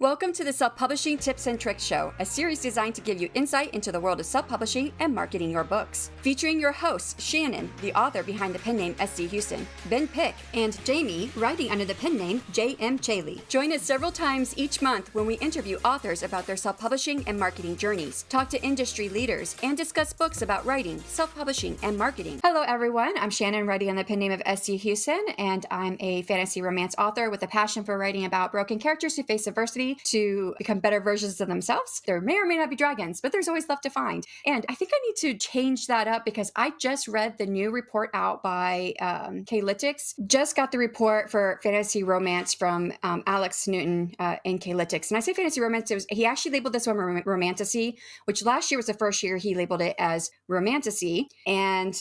Welcome to the Self-Publishing Tips and Tricks Show, a series designed to give you insight into the world of self-publishing and marketing your books. Featuring your hosts, Shannon, the author behind the pen name S.C. Huston, Ben Pick, and Jamie, writing under the pen name J.M. Chaley. Join us several times each month when we interview authors about their self-publishing and marketing journeys, talk to industry leaders, and discuss books about writing, self-publishing, and marketing. Hello, everyone. I'm Shannon, writing under the pen name of S.C. Huston, and I'm a fantasy romance author with a passion for writing about broken characters who face adversity to become better versions of themselves. There may or may not be dragons, but there's always love to find. And I think I need to change that up because I just read the new report out by K-Lytics. Just got the report for fantasy romance from Alex Newton in K-Lytics. And I say fantasy romance, he actually labeled this one romantasy, which last year was the first year he labeled it as romantasy. And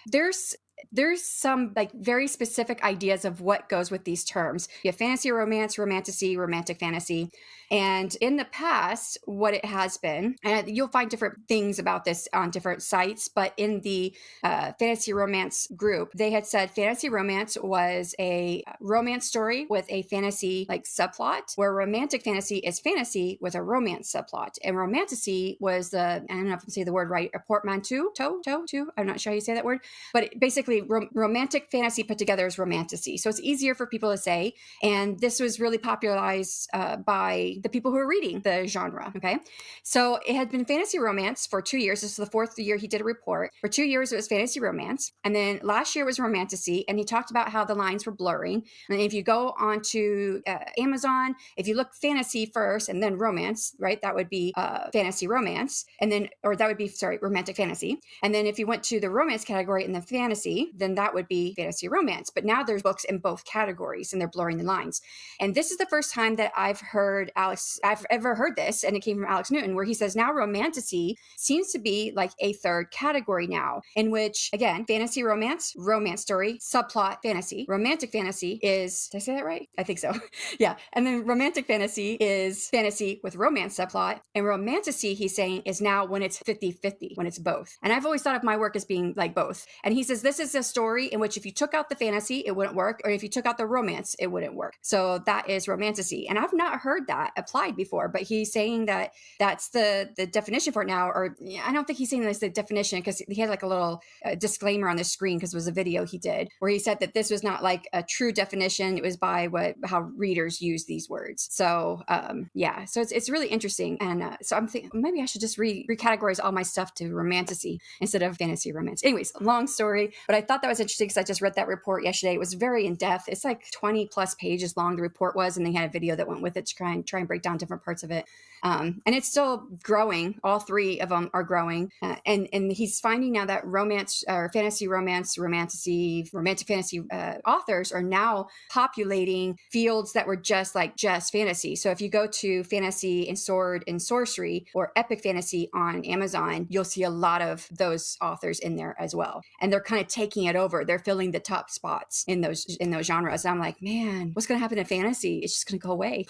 there's some like very specific ideas of what goes with these terms. You have fantasy romance, romantasy, romantic fantasy. And in the past, what it has been, and you'll find different things about this on different sites, but in the fantasy romance group, they had said fantasy romance was a romance story with a fantasy like subplot, where romantic fantasy is fantasy with a romance subplot. And romantasy was I don't know if I say the word right, a portmanteau, I'm not sure how you say that word, but basically romantic fantasy put together is romantasy. So it's easier for people to say. And this was really popularized by the people who are reading the genre. Okay. So it had been fantasy romance for 2 years. This is the fourth year he did a report. For 2 years, it was fantasy romance. And then last year was romantasy. And he talked about how the lines were blurring. And if you go onto Amazon, if you look fantasy first and then romance, right, that would be fantasy romance. And then, or that would be, romantic fantasy. And then if you went to the romance category in the fantasy, then that would be fantasy romance. But now there's books in both categories and they're blurring the lines. And this is the first time that I've ever heard this, and it came from Alex Newton, where he says now romantasy seems to be like a third category now, in which, again, fantasy romance story, subplot fantasy. Romantic fantasy is, did I say that right? I think so. Yeah. And then romantic fantasy is fantasy with romance subplot. And romantasy, he's saying, is now when it's 50-50, when it's both. And I've always thought of my work as being like both. And he says this is a story in which if you took out the fantasy, it wouldn't work, or if you took out the romance, it wouldn't work. So that is romantasy. And I've not heard that applied before, but he's saying that that's the definition for it now. Or I don't think he's saying that's the definition, because he had like a little disclaimer on the screen, because it was a video he did where he said that this was not like a true definition. It was by how readers use these words. So so it's really interesting. And so I'm thinking maybe I should just recategorize all my stuff to romantasy instead of fantasy romance. Anyways, long story, but I thought that was interesting because I just read that report yesterday. It was very in depth. It's like 20 plus pages long, the report was, and they had a video that went with it to try and break down different parts of it. And it's still growing. All three of them are growing. And he's finding now that romance or fantasy romance, romantasy, romantic fantasy authors are now populating fields that were just fantasy. So if you go to fantasy and sword and sorcery or epic fantasy on Amazon, you'll see a lot of those authors in there as well. And they're kind of taking it over. They're filling the top spots in those genres. And I'm like, man, what's going to happen in fantasy? It's just going to go away.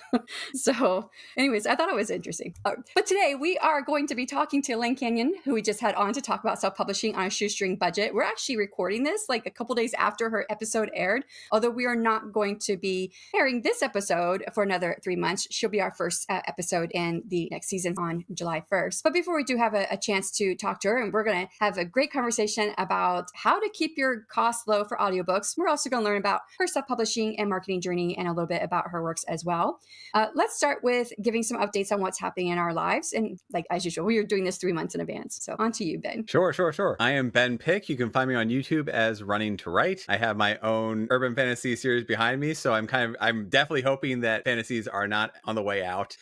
So anyways, I thought it was interesting. But today we are going to be talking to Elaine Canyon, who we just had on to talk about self-publishing on a shoestring budget. We're actually recording this like a couple days after her episode aired, although we are not going to be airing this episode for another 3 months. She'll be our first episode in the next season on July 1st. But before we do have a chance to talk to her, and we're going to have a great conversation about how to keep your costs low for audiobooks. We're also going to learn about her self-publishing and marketing journey and a little bit about her works as well. Let's start with giving some updates on what's happening in our lives. And like as usual, we are doing this 3 months in advance. So on to you, Ben. Sure. I am Ben Pick. You can find me on YouTube as Running to Write. I have my own urban fantasy series behind me. So I'm definitely hoping that fantasies are not on the way out.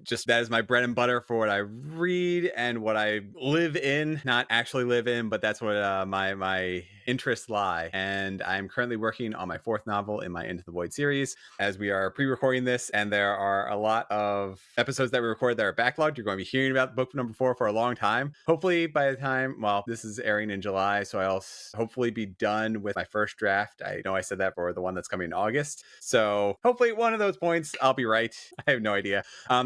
Just that is my bread and butter for what I read and what I live in, not actually live in, but that's what my interests lie. And I'm currently working on my fourth novel in my Into the Void series as we are pre-recording this. And there are a lot of episodes that we recorded that are backlogged. You're going to be hearing about book number 4 for a long time. Hopefully by the time, this is airing in July, so I'll hopefully be done with my first draft. I know I said that for the one that's coming in August. So hopefully one of those points, I'll be right. I have no idea.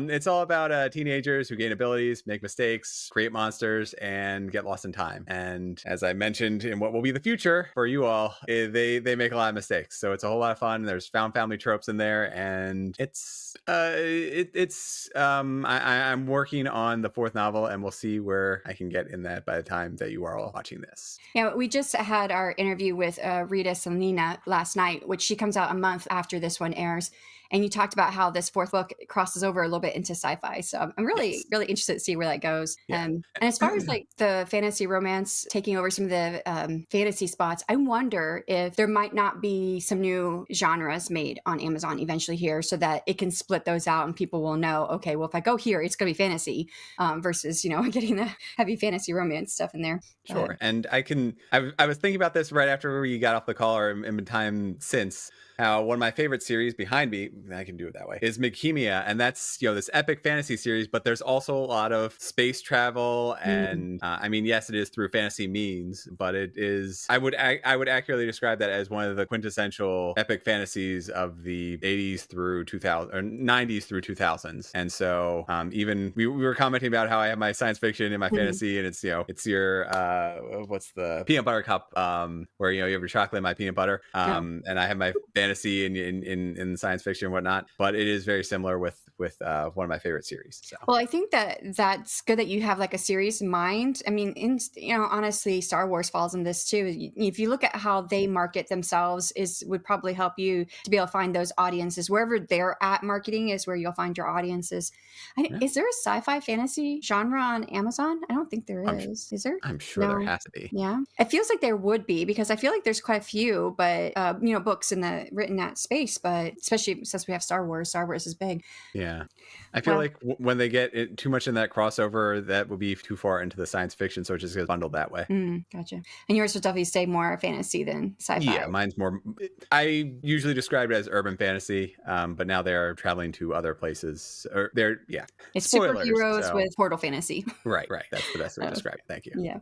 It's all about teenagers who gain abilities, make mistakes, create monsters, and get lost in time. And as I mentioned, in what will be the future for you all, they make a lot of mistakes. So it's a whole lot of fun. There's found family tropes in there, and I'm working on the fourth novel, and we'll see where I can get in that by the time that you are all watching this. Yeah, we just had our interview with Rita Salina last night, which she comes out a month after this one airs. And you talked about how this fourth book crosses over a little bit into sci-fi. So I'm really interested to see where that goes. Yeah. And as far as like the fantasy romance taking over some of the fantasy spots, I wonder if there might not be some new genres made on Amazon eventually here so that it can split those out and people will know, okay, well, if I go here, it's going to be fantasy versus, getting the heavy fantasy romance stuff in there. Sure. And I was thinking about this right after we got off the call or in time since. How one of my favorite series behind me, I can do it that way, is Midkemia. And that's, this epic fantasy series, but there's also a lot of space travel. And yes, it is through fantasy means, but it is, I would accurately describe that as one of the quintessential epic fantasies of the 80s through 2000 or 90s through 2000s. And so even we were commenting about how I have my science fiction and my fantasy, and it's your, what's the peanut butter cup, where, you have your chocolate and my peanut butter. And I have my fantasy in science fiction and whatnot, but it is very similar with one of my favorite series. So. Well, I think that's good that you have like a series in mind. I mean, honestly, Star Wars falls in this too. If you look at how they market themselves, would probably help you to be able to find those audiences. Wherever they're at marketing is where you'll find your audiences. Is there a sci-fi fantasy genre on Amazon? I don't think there is. Is there? I'm sure there has to be. Yeah. It feels like there would be because I feel like there's quite a few, but books written that space, but especially since we have Star Wars is big. Yeah. I feel like when they get too much in that crossover, that would be too far into the science fiction, so it just gets bundled that way. Gotcha. And yours would definitely stay more fantasy than sci-fi. Yeah, mine's more, I usually describe it as urban fantasy, but now they're traveling to other places. It's spoilers, superheroes with portal fantasy. Right. That's the best way to describe it. Thank you. Yeah.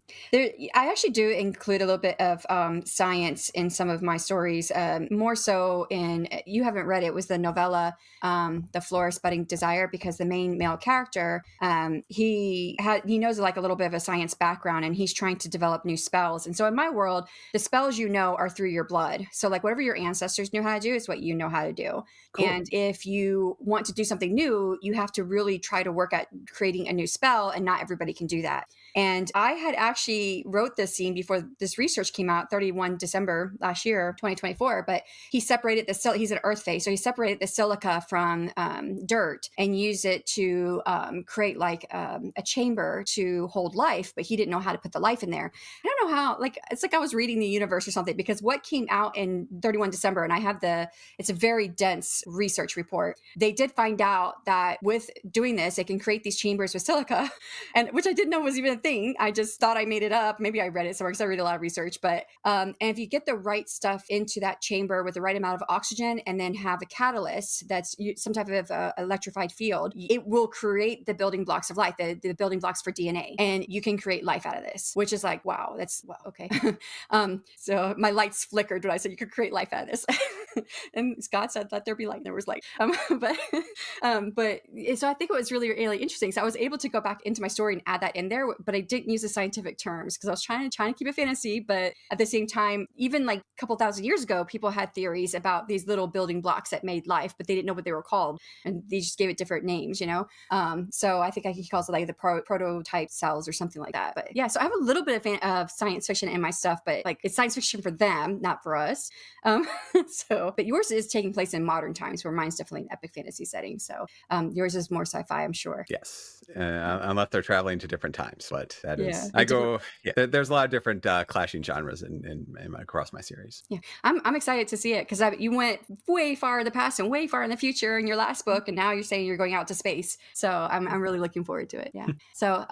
I actually do include a little bit of science in some of my stories, more so in, you haven't read it, was the novella, The Florist Budding Desire, because the main male character, he knows like a little bit of a science background and he's trying to develop new spells. And so in my world, the spells are through your blood. So like whatever your ancestors knew how to do is what you know how to do. Cool. And if you want to do something new, you have to really try to work at creating a new spell, and not everybody can do that. And I had actually wrote this scene before this research came out, 31 December last year, 2024, but he separated he's an earth phase, so he separated the silica from dirt and used it to create like a chamber to hold life, but he didn't know how to put the life in there. I don't know how, it's like I was reading the universe or something, because what came out in 31 December, and I have it's a very dense research report. They did find out that with doing this, they can create these chambers with silica, and which I didn't know was even a thing. I just thought I made it up. Maybe I read it somewhere because I read a lot of research, but and if you get the right stuff into that chamber with the right amount of oxygen and then have a catalyst that's some type of electrified field, it will create the building blocks of life, the building blocks for DNA, and you can create life out of this, which is like, wow, okay. So my lights flickered when I said you could create life out of this. And Scott said, let there be light. And there was light. But so I think it was really, really interesting. So I was able to go back into my story and add that in there, but I didn't use the scientific terms because I was trying to keep it fantasy. But at the same time, even like a couple thousand years ago, people had theories about these little building blocks that made life, but they didn't know what they were called. And they just gave it different names, So I think he calls it like the prototype cells or something like that. But yeah, so I have a little bit of science fiction in my stuff, but like it's science fiction for them, not for us. But yours is taking place in modern times, where mine's definitely an epic fantasy setting. So yours is more sci-fi, I'm sure. Yes, unless they're traveling to different times. But that is, there's a lot of different clashing genres in across my series. Yeah, I'm excited to see it because you went way far in the past and way far in the future in your last book, and now you're saying you're going out to space. So I'm really looking forward to it. Yeah. So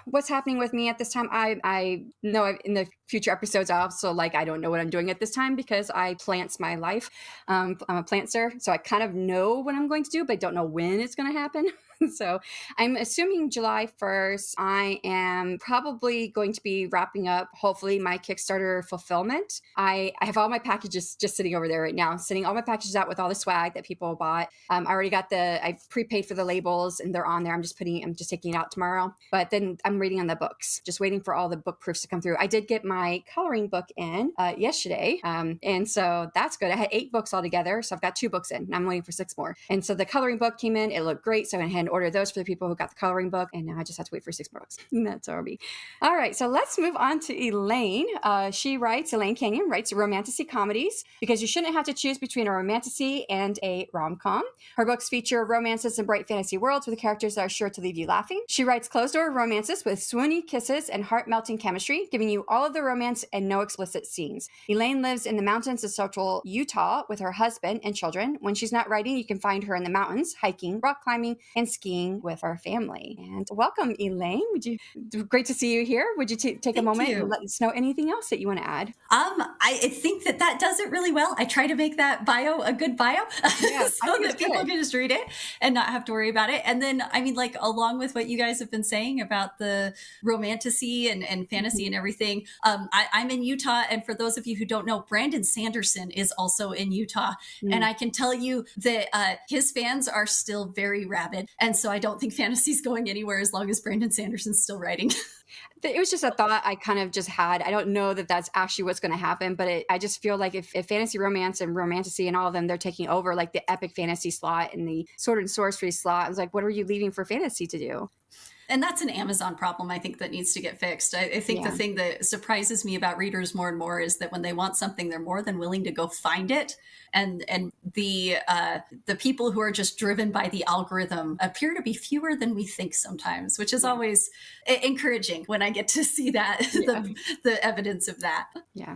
what's happening with me at this time? I know in the future episodes, I also I don't know what I'm doing at this time because I plants my life. I'm a plantster, so I kind of know what I'm going to do, but I don't know when it's going to happen. So I'm assuming July 1st, I am probably going to be wrapping up, hopefully, my Kickstarter fulfillment. I have all my packages just sitting over there right now, sending all my packages out with all the swag that people bought. I already got I prepaid for the labels and they're on there. I'm just taking it out tomorrow. But then I'm reading on the books, just waiting for all the book proofs to come through. I did get my coloring book in yesterday. And so that's good. I had 8 books altogether. So I've got 2 books in and I'm waiting for 6 more. And so the coloring book came in. It looked great. So I went ahead and ordered those for the people who got the coloring book. And now I just have to wait for 6 more books. And that's RB. All right. So let's move on to Elaine. Elaine Canyon writes romantasy comedies because you shouldn't have to choose between a romantasy and a rom-com. Her books feature romances in bright fantasy worlds with characters that are sure to leave you laughing. She writes closed-door romances with swoony kisses and heart-melting chemistry, giving you all of the romance and no explicit scenes. Elaine lives in the mountains of central Utah with her husband and children. When she's not writing, you can find her in the mountains, hiking, rock climbing, and skiing with her family. And welcome, Elaine. Great to see you here. Would you take a moment and let us know anything else that you want to add? I think that does it really well. I try to make that bio a good bio so that people can just read it and not have to worry about it. And then, I mean, like, along with what you guys have been saying about the romantasy and fantasy and everything, I'm in Utah. And for those of you who don't know, Brandon Sanderson is also in Utah. And I can tell you that his fans are still very rabid. And so I don't think fantasy's going anywhere as long as Brandon Sanderson's still writing. It was just a thought I kind of just had. I don't know that that's actually what's going to happen, but I just feel like if fantasy romance and romantasy and all of them, they're taking over like the epic fantasy slot and the sword and sorcery slot. I was like, what are you leaving for fantasy to do? And that's an Amazon problem, I think, that needs to get fixed. I think the thing that surprises me about readers more and more is that when they want something, they're more than willing to go find it. And the people who are just driven by the algorithm appear to be fewer than we think sometimes, which is always encouraging when I get to see that, the evidence of that. Yeah.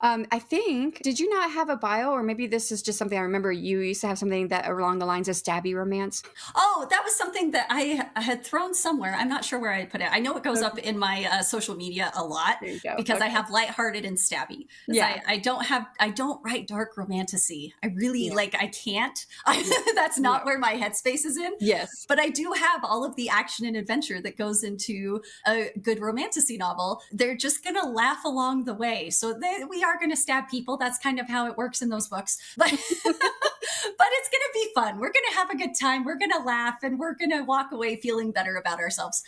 I think, did you not have a bio, or maybe this is just something I remember you used to have something that along the lines of stabby romance? Oh, that was something that I had thrown somewhere. I'm not sure where I put it. I know it goes up in my social media a lot because I have lighthearted and stabby. Yeah. I don't write dark romantasy. I really I can't. That's not where my headspace is in. Yes. But I do have all of the action and adventure that goes into a good romantasy novel. They're just going to laugh along the way. So we are going to stab people. That's kind of how it works in those books. But but it's going to be fun. We're going to have a good time. We're going to laugh and we're going to walk away feeling better about ourselves.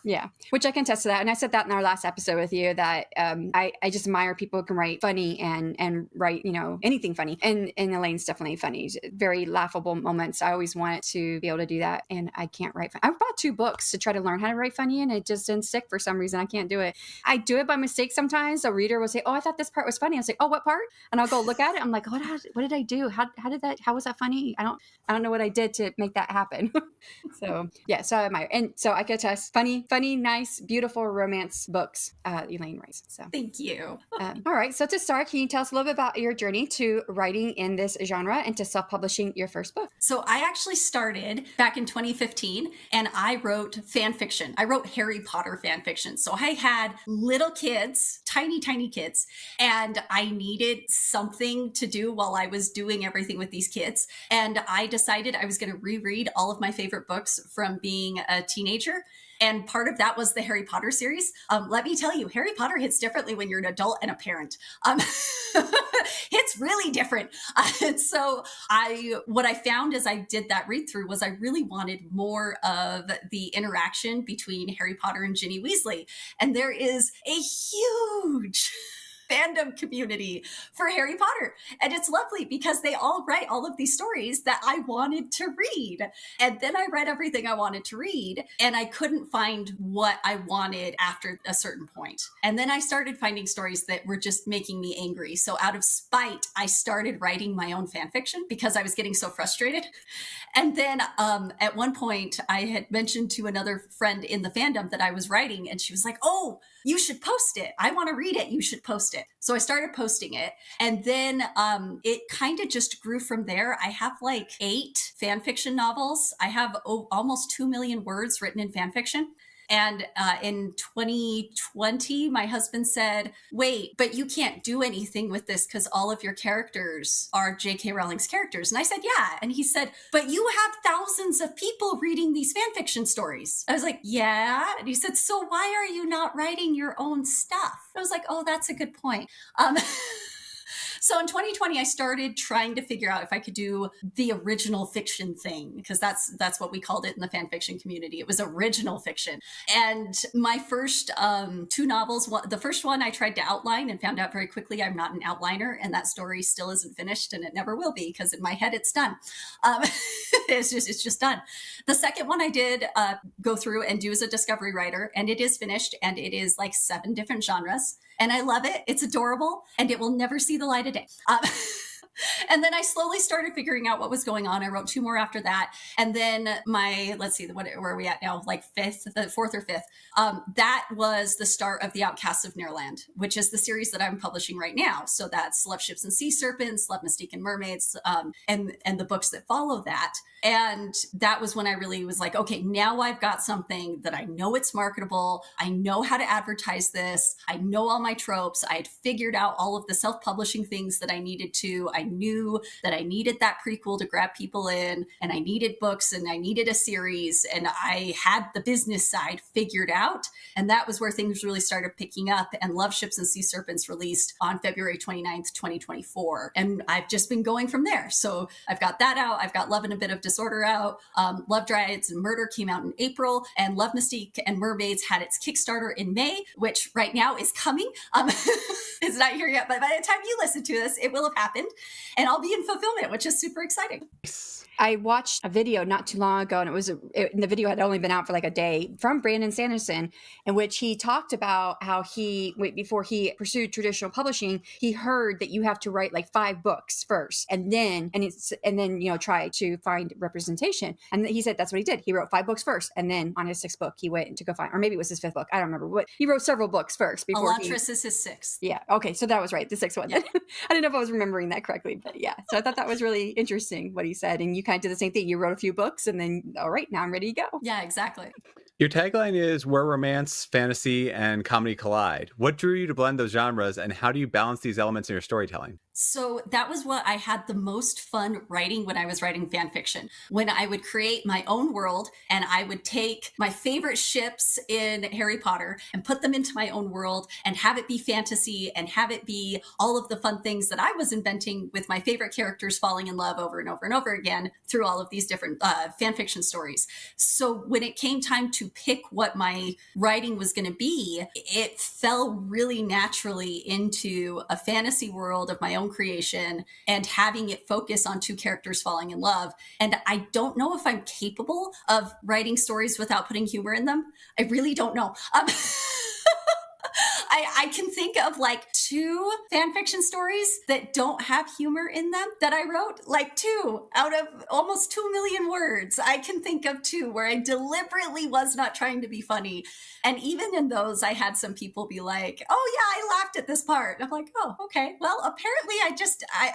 Yeah, which I can attest to that. And I said that in our last episode with you that I just admire people who can write funny and write, anything funny. And Elaine's definitely funny. Very laughable moments. I always wanted to be able to do that. And I can't write funny. I've bought 2 books to try to learn how to write funny and it just didn't stick for some reason. I can't do it. I do it by mistake sometimes. A reader will say, oh, I thought this part was funny. I'll say, oh, what part? And I'll go look at it. I'm like, what did I do? How was that funny? I don't know what I did to make that happen. So I admire. And so I can attest funny, nice, beautiful romance books Elaine writes. So thank you. All right. So to start, can you tell us a little bit about your journey to writing in this genre and to self-publishing your first book? So I actually started back in 2015 and I wrote fan fiction. I wrote Harry Potter fan fiction. So I had little kids, tiny kids, and I needed something to do while I was doing everything with these kids. And I decided I was going to reread all of my favorite books from being a teenager. And part of that was the Harry Potter series. Let me tell you, Harry Potter hits differently when you're an adult and a parent. It's really different. So what I found as I did that read through was I really wanted more of the interaction between Harry Potter and Ginny Weasley. And there is a huge fandom community for Harry Potter. And it's lovely because they all write all of these stories that I wanted to read. And then I read everything I wanted to read and I couldn't find what I wanted after a certain point. And then I started finding stories that were just making me angry. So out of spite, I started writing my own fan fiction because I was getting so frustrated. And then at one point I had mentioned to another friend in the fandom that I was writing and she was like, oh, you should post it. I want to read it. You should post it. So I started posting it. And then it kind of just grew from there. I have like 8 fan fiction novels. I have almost 2 million words written in fan fiction. And in 2020, my husband said, wait, but you can't do anything with this because all of your characters are J.K. Rowling's characters. And I said, yeah. And he said, but you have thousands of people reading these fan fiction stories. I was like, yeah. And he said, so why are you not writing your own stuff? I was like, oh, that's a good point. So in 2020, I started trying to figure out if I could do the original fiction thing, because that's what we called it in the fan fiction community. It was original fiction. And my first two novels, the first one I tried to outline and found out very quickly I'm not an outliner, and that story still isn't finished, and it never will be, because in my head it's done. It's just done. The second one I did go through and do as a discovery writer, and it is finished, and it is like 7 different genres. And I love it. It's adorable, and it will never see the light of day. And then I slowly started figuring out what was going on. I wrote 2 more after that. And then let's see, where are we at now? Like the 4th or 5th. That was the start of The Outcasts of Nearland, which is the series that I'm publishing right now. So that's Love, Ships, and Sea Serpents, Love, Mystique, and Mermaids, and the books that follow that. And that was when I really was like, okay, now I've got something that I know it's marketable. I know how to advertise this. I know all my tropes. I had figured out all of the self-publishing things that I needed to. I knew that I needed that prequel to grab people in, and I needed books, and I needed a series, and I had the business side figured out. And that was where things really started picking up. And Love, Ships, and Sea Serpents released on February 29th, 2024. And I've just been going from there. So I've got that out. I've got Love and a Bit of Disorder out. Love, Dryads, and Murder came out in April, and Love, Mystique, and Mermaids had its Kickstarter in May, which right now is coming. It's not here yet, but by the time you listen to this, it will have happened, and I'll be in fulfillment, which is super exciting. I watched a video not too long ago, and the video had only been out for like a day, from Brandon Sanderson, in which he talked about how before he pursued traditional publishing, he heard that you have to write like 5 books first, and then try to find representation. And he said that's what he did. He wrote 5 books first, and then on his 6th book, he went to go find, or maybe it was his 5th book, I don't remember, but he wrote several books first before. Elantris is his 6th. Yeah. Okay. So that was right. The 6th one. Yeah. I don't know if I was remembering that correctly, but yeah. So I thought that was really interesting what he said. And you kind of did the same thing. You wrote a few books, and then, all right, now I'm ready to go. Yeah, exactly. Your tagline is where romance, fantasy, and comedy collide. What drew you to blend those genres, and how do you balance these elements in your storytelling? So that was what I had the most fun writing when I was writing fan fiction, when I would create my own world, and I would take my favorite ships in Harry Potter and put them into my own world and have it be fantasy and have it be all of the fun things that I was inventing with my favorite characters falling in love over and over and over again through all of these different fan fiction stories. So when it came time to pick what my writing was going to be, it fell really naturally into a fantasy world of my own creation and having it focus on 2 characters falling in love. And I don't know if I'm capable of writing stories without putting humor in them. I really don't know. I can think of like 2 fan fiction stories that don't have humor in them that I wrote, like 2 out of almost 2 million words. I can think of 2 where I deliberately was not trying to be funny. And even in those, I had some people be like, oh yeah, I laughed at this part. I'm like, oh, okay. Well, apparently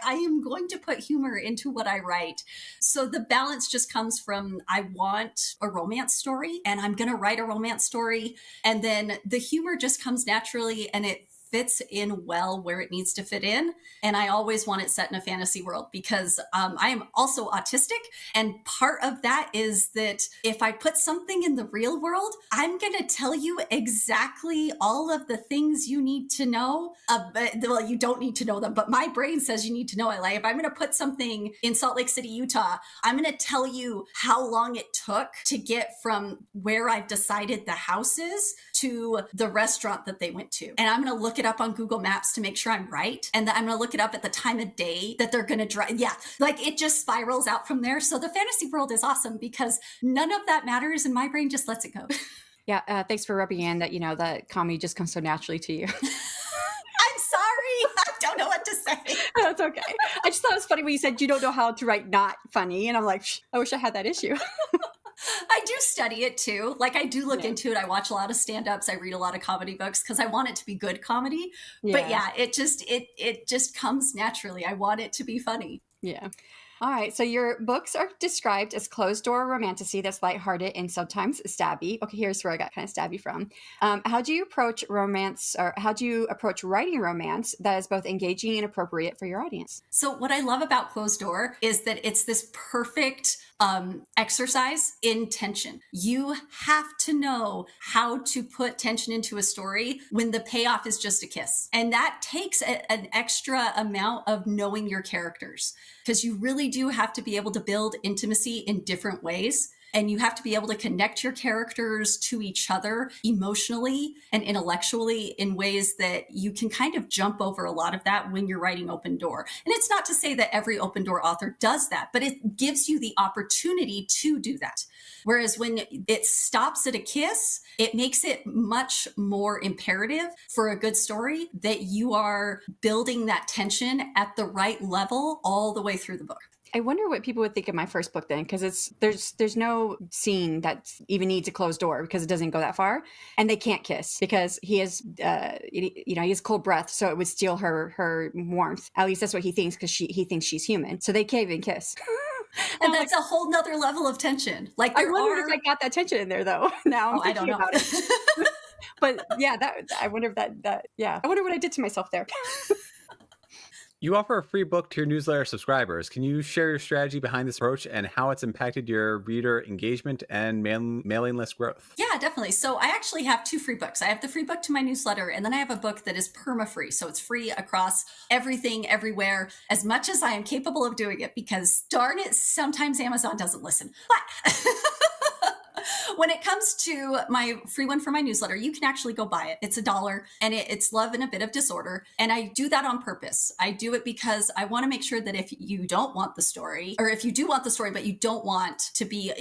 I am going to put humor into what I write. So the balance just comes from, I want a romance story, and I'm going to write a romance story. And then the humor just comes naturally, and it fits in well where it needs to fit in. And I always want it set in a fantasy world, because I am also autistic. And part of that is that if I put something in the real world, I'm going to tell you exactly all of the things you need to know. Well, you don't need to know them, but my brain says you need to know it. Like if I'm going to put something in Salt Lake City, Utah, I'm going to tell you how long it took to get from where I've decided the house is to the restaurant that they went to. And I'm going to look it up on Google Maps to make sure I'm right. And then I'm going to look it up at the time of day that they're going to drive. Yeah, like it just spirals out from there. So the fantasy world is awesome because none of that matters and my brain just lets it go. Yeah, thanks for rubbing in that, that comedy just comes so naturally to you. I'm sorry. I don't know what to say. That's okay. I just thought it was funny when you said you don't know how to write not funny. And I'm like, I wish I had that issue. I do study it too. Like I do look into it. I watch a lot of stand-ups. I read a lot of comedy books because I want it to be good comedy. Yeah. But yeah, it just comes naturally. I want it to be funny. Yeah. All right. So your books are described as closed-door romantasy that's lighthearted and sometimes stabby. Okay, here's where I got kind of stabby from. How do you approach romance, or how do you approach writing romance that is both engaging and appropriate for your audience? So what I love about Closed Door is that it's this perfect exercise in tension. You have to know how to put tension into a story when the payoff is just a kiss. And that takes an extra amount of knowing your characters, because you really do have to be able to build intimacy in different ways. And you have to be able to connect your characters to each other emotionally and intellectually in ways that you can kind of jump over a lot of that when you're writing open door. And it's not to say that every open door author does that, but it gives you the opportunity to do that. Whereas when it stops at a kiss, it makes it much more imperative for a good story that you are building that tension at the right level all the way through the book. I wonder what people would think of my first book then, because there's no scene that even needs a closed door because it doesn't go that far, and they can't kiss because he has he has cold breath, so it would steal her warmth. At least that's what he thinks, because he thinks she's human, so they can't even kiss. And that's a whole nother level of tension. Like I wondered if I got that tension in there though. Now I'm thinking about it. But yeah, I wonder if I wonder what I did to myself there. You offer a free book to your newsletter subscribers. Can you share your strategy behind this approach and how it's impacted your reader engagement and mailing list growth? Yeah, definitely. So I actually have 2 free books. I have the free book to my newsletter, and then I have a book that is perma-free. So it's free across everything, everywhere, as much as I am capable of doing it, because darn it, sometimes Amazon doesn't listen. But when it comes to my free one for my newsletter, you can actually go buy it. It's $1, and it's Love and a Bit of Disorder. And I do that on purpose. I do it because I want to make sure that if you don't want the story, or if you do want the story, but you don't want to be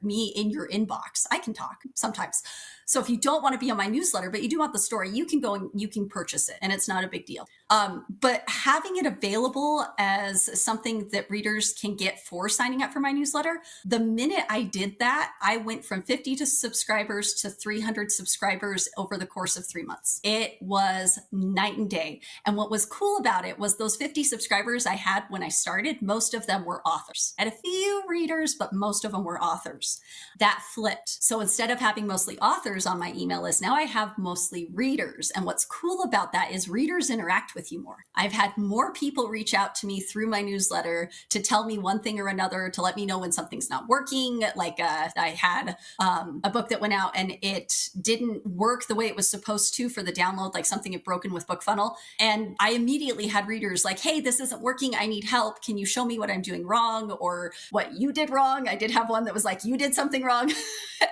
me in your inbox, I can talk sometimes. So if you don't want to be on my newsletter, but you do want the story, you can go and you can purchase it, and it's not a big deal. But having it available as something that readers can get for signing up for my newsletter, the minute I did that, I went from 50 subscribers to 300 subscribers over the course of 3 months. It was night and day. And what was cool about it was those 50 subscribers I had when I started, most of them were authors. I had a few readers, but most of them were authors. That flipped. So instead of having mostly authors on my email list, now I have mostly readers. And what's cool about that is readers interact with you more. I've had more people reach out to me through my newsletter to tell me one thing or another, to let me know when something's not working. Like I had a book that went out and it didn't work the way it was supposed to for the download, like something had broken with BookFunnel. And I immediately had readers like, hey, this isn't working. I need help. Can you show me what I'm doing wrong or what you did wrong? I did have one that was like, you did something wrong.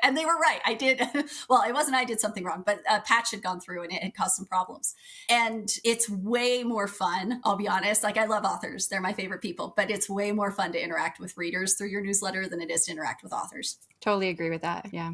And they were right. I did. Well, it wasn't I did something wrong, but a patch had gone through and it had caused some problems. And it's way more fun. I'll be honest. Like, I love authors. They're my favorite people, but it's way more fun to interact with readers through your newsletter than it is to interact with authors. Totally agree with that. Yeah.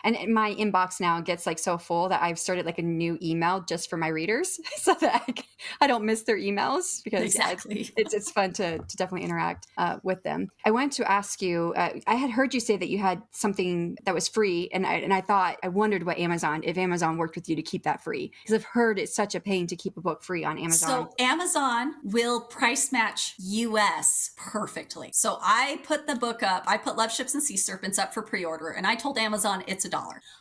And my inbox now gets like so full that I've started like a new email just for my readers so that I don't miss their emails, because exactly. it's fun to definitely interact with them. I wanted to ask you, I had heard you say that you had something that was free, and I wondered what if Amazon worked with you to keep that free, because I've heard it's such a pain to keep a book free on Amazon. So Amazon will price match US perfectly. So I put the book up, I put Love Ships and Sea Serpents up for pre-order, and I told Amazon it's $1.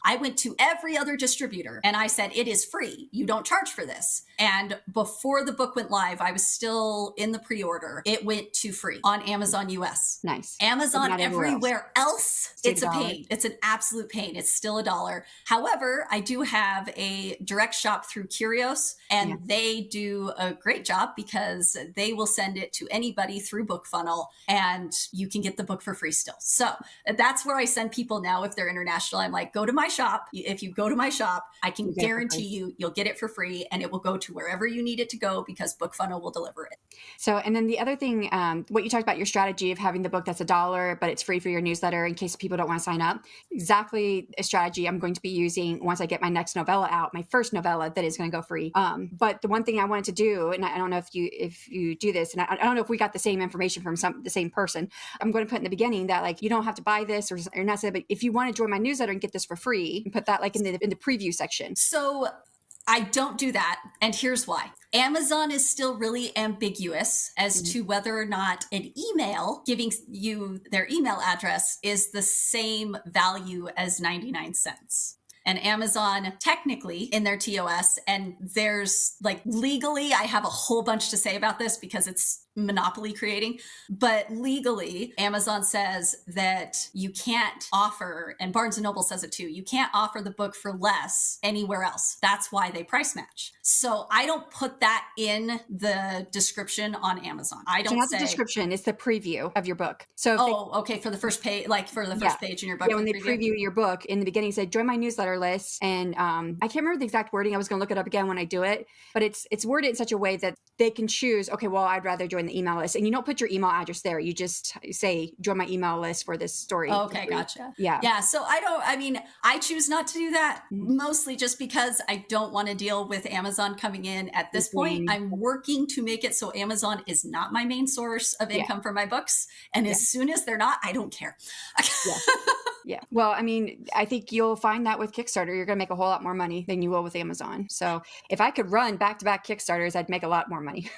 I went to every other distributor and I said, it is free. You don't charge for this. And before the book went live, I was still in the pre-order. It went to free on Amazon US. Nice. Amazon everywhere else, it's a pain. It's an absolute pain. It's still $1. However, I do have a direct shop through Curios, and they do a great job because they will send it to anybody through BookFunnel, and you can get the book for free still. So that's where I send people now if they're international. I'm like, go to my shop. If you go to my shop, I can guarantee you'll get it for free, and it will go to wherever you need it to go because BookFunnel will deliver it. So, and then the other thing, what you talked about, your strategy of having the book that's $1, but it's free for your newsletter in case people don't want to sign up. Exactly a strategy I'm going to be using once I get my next novella out, my first novella that is going to go free. But the one thing I wanted to do, and I don't know if you do this, and I don't know if we got the same information from the same person. I'm going to put in the beginning that like, you don't have to buy this or not, but if you want to join my newsletter and get this for free, and put that like in the preview section. So I don't do that. And here's why. Amazon is still really ambiguous as to whether or not an email giving you their email address is the same value as 99 cents. And Amazon technically in their TOS, and there's like legally, I have a whole bunch to say about this because it's monopoly creating, but legally Amazon says that you can't offer, and Barnes and Noble says it too, you can't offer the book for less anywhere else. That's why they price match. So I don't put that in the description on Amazon. I don't not say the description, it's the preview of your book. So okay, for the first page, like for the first page in your book. Yeah, when they preview your book in the beginning, say join my newsletter list, and I can't remember the exact wording. I was going to look it up again when I do it, but it's worded in such a way that they can choose. Okay, well, I'd rather join the email list, and you don't put your email address there. You just say join my email list for this story. Okay, gotcha. Yeah. So I choose not to do that, mostly just because I don't want to deal with Amazon coming in at this point. I'm working to make it so Amazon is not my main source of income for my books, and as soon as they're not, I don't care. Yeah. Well, I mean, I think you'll find that with Kickstarter, you're going to make a whole lot more money than you will with Amazon. So if I could run back-to-back Kickstarters, I'd make a lot more money.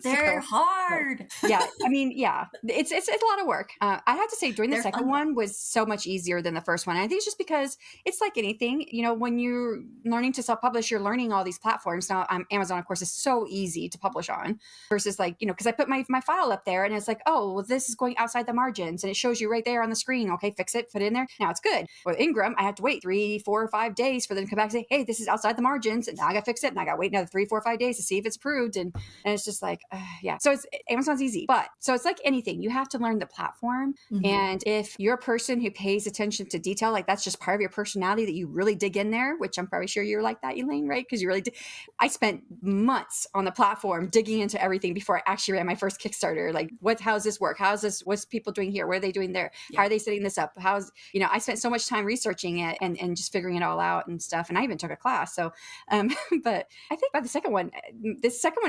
They're hard. Yeah. I mean, yeah, it's a lot of work. I have to say doing the second one was so much easier than the first one. And I think it's just because it's like anything, when you're learning to self-publish, you're learning all these platforms. Now, Amazon, of course, is so easy to publish on versus like, because I put my file up there and it's like, oh, well, this is going outside the margins. And it shows you right there on the screen. Okay, fix it, put it in there. Now it's good. With Ingram, I have to wait 3, 4, or 5 days for them to come back and say, hey, this is outside the margins. And now I got to fix it. And I got to wait another 3, 4, 5 days to see if it's approved. And it's just like, yeah. So Amazon's easy. But so it's like anything. You have to learn the platform. And if you're a person who pays attention to detail, like that's just part of your personality that you really dig in there, which I'm probably sure you're like that, Elaine, right? Because you really did. I spent months on the platform digging into everything before I actually ran my first Kickstarter. Like, how's this work? What's people doing here? What are they doing there? How are they setting this up? I spent so much time researching it and just figuring it all out and stuff. And I even took a class. So, but I think by the second one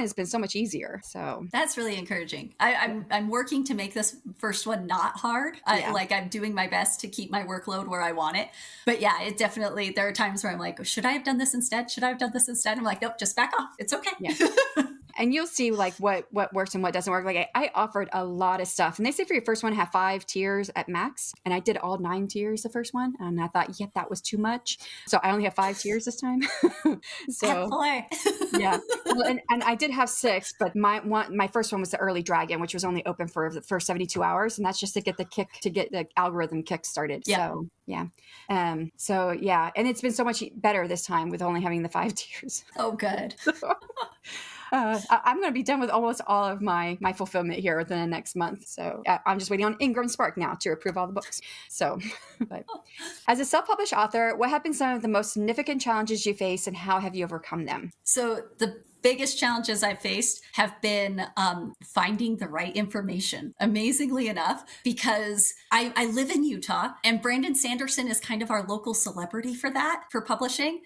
has been so much easier. So that's really encouraging. I'm working to make this first one not hard. I'm doing my best to keep my workload where I want it. But yeah, it definitely, there are times where I'm like, should I have done this instead? Should I have done this instead? I'm like, nope, just back off. It's okay. Yeah. And you'll see like what works and what doesn't work. Like I offered a lot of stuff, and they say for your first one, have 5 tiers at max. And I did all 9 tiers the first one, and I thought, that was too much. So I only have 5 tiers this time. So yeah, well, and I did have 6, but my first one was the early dragon, which was only open for the first 72 hours, and that's just to get the algorithm kick started. Yeah. So yeah. So yeah, and it's been so much better this time with only having the 5 tiers. Oh, good. I'm going to be done with almost all of my fulfillment here within the next month. So I'm just waiting on Ingram Spark now to approve all the books. So, but as a self-published author, what have been some of the most significant challenges you face and how have you overcome them? So the biggest challenges I've faced have been finding the right information, amazingly enough, because I live in Utah and Brandon Sanderson is kind of our local celebrity for publishing.